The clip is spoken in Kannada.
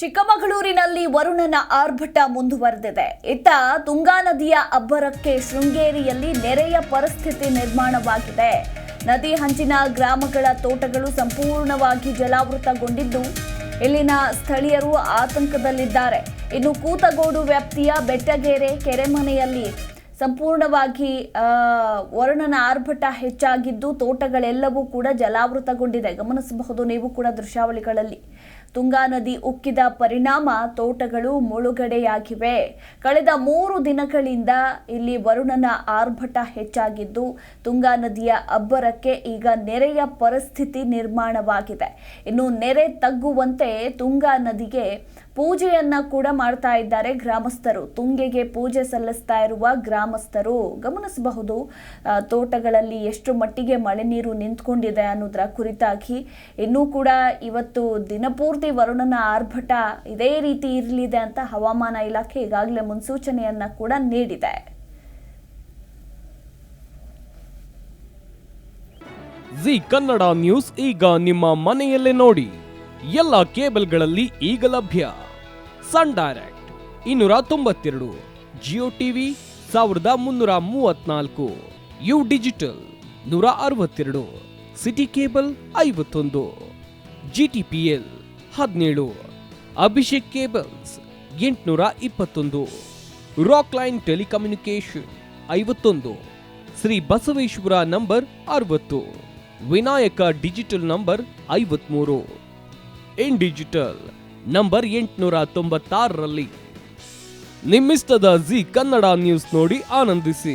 ಚಿಕ್ಕಮಗಳೂರಿನಲ್ಲಿ ವರುಣನ ಆರ್ಭಟ ಮುಂದುವರೆದಿದೆ. ಇತ್ತ ತುಂಗಾ ನದಿಯ ಅಬ್ಬರಕ್ಕೆ ಶೃಂಗೇರಿಯಲ್ಲಿ ನೆರೆಯ ಪರಿಸ್ಥಿತಿ ನಿರ್ಮಾಣವಾಗಿದೆ. ನದಿ ಹಂಚಿನ ಗ್ರಾಮಗಳ ತೋಟಗಳು ಸಂಪೂರ್ಣವಾಗಿ ಜಲಾವೃತಗೊಂಡಿದ್ದು ಇಲ್ಲಿನ ಸ್ಥಳೀಯರು ಆತಂಕದಲ್ಲಿದ್ದಾರೆ. ಇನ್ನು ಕೂತಗೋಡು ವ್ಯಾಪ್ತಿಯ ಬೆಟ್ಟಗೆರೆ ಕೆರೆಮನೆಯಲ್ಲಿ ಸಂಪೂರ್ಣವಾಗಿ ವರುಣನ ಆರ್ಭಟ ಹೆಚ್ಚಾಗಿದ್ದು ತೋಟಗಳೆಲ್ಲವೂ ಕೂಡ ಜಲಾವೃತಗೊಂಡಿದೆ. ಗಮನಿಸಬಹುದು ನೀವು ಕೂಡ ದೃಶ್ಯಾವಳಿಗಳಲ್ಲಿ. ತುಂಗಾ ನದಿ ಉಕ್ಕಿದ ಪರಿಣಾಮ ತೋಟಗಳು ಮುಳುಗಡೆಯಾಗಿವೆ. ಕಳೆದ 3 ದಿನಗಳಿಂದ ಇಲ್ಲಿ ವರುಣನ ಆರ್ಭಟ ಹೆಚ್ಚಾಗಿದ್ದು ತುಂಗಾ ನದಿಯ ಅಬ್ಬರಕ್ಕೆ ಈಗ ನೆರೆಯ ಪರಿಸ್ಥಿತಿ ನಿರ್ಮಾಣವಾಗಿದೆ. ಇನ್ನು ನೆರೆ ತಗ್ಗುವಂತೆ ತುಂಗಾ ನದಿಗೆ ಪೂಜೆಯನ್ನ ಕೂಡ ಮಾಡ್ತಾ ಇದ್ದಾರೆ ಗ್ರಾಮಸ್ಥರು. ತುಂಗೆಗೆ ಪೂಜೆ ಸಲ್ಲಿಸ್ತಾ ಇರುವ ಗ್ರಾಮಸ್ಥರು ಗಮನಿಸಬಹುದು. ತೋಟಗಳಲ್ಲಿ ಎಷ್ಟು ಮಟ್ಟಿಗೆ ಮಳೆ ನೀರು ನಿಂತ್ಕೊಂಡಿದೆ ಅನ್ನೋದರ ಕುರಿತಾಗಿ. ಇನ್ನೂ ಕೂಡ ಇವತ್ತು ದಿನಪೂರ್ತಿ ವರುಣನ ಆರ್ಭಟ ಇದೇ ರೀತಿ ಇರಲಿದೆ ಅಂತ ಹವಾಮಾನ ಇಲಾಖೆ ಈಗಾಗಲೇ ಮುನ್ಸೂಚನೆಯನ್ನ ಕೂಡ ನೀಡಿದೆ. ಜಿ ಕನ್ನಡ ನ್ಯೂಸ್ ಈಗ ನಿಮ್ಮ ಮನೆಯಲ್ಲೇ ನೋಡಿ. ಎಲ್ಲ ಕೇಬಲ್ಗಳಲ್ಲಿ ಈಗ ಲಭ್ಯ. Sun Direct 292, Jio TV 1334, U digital 162, city cable 51, GTPL 17, Abhishek cables 821, rock line telecommunication 51, Shri Basaveshwara number 60, Vinayaka digital number 53, in digital number 896ರಲ್ಲಿ ನಿಮ್ಮಿಸ್ತದ ಜಿ ಕನ್ನಡ ನ್ಯೂಸ್ ನೋಡಿ ಆನಂದಿಸಿ.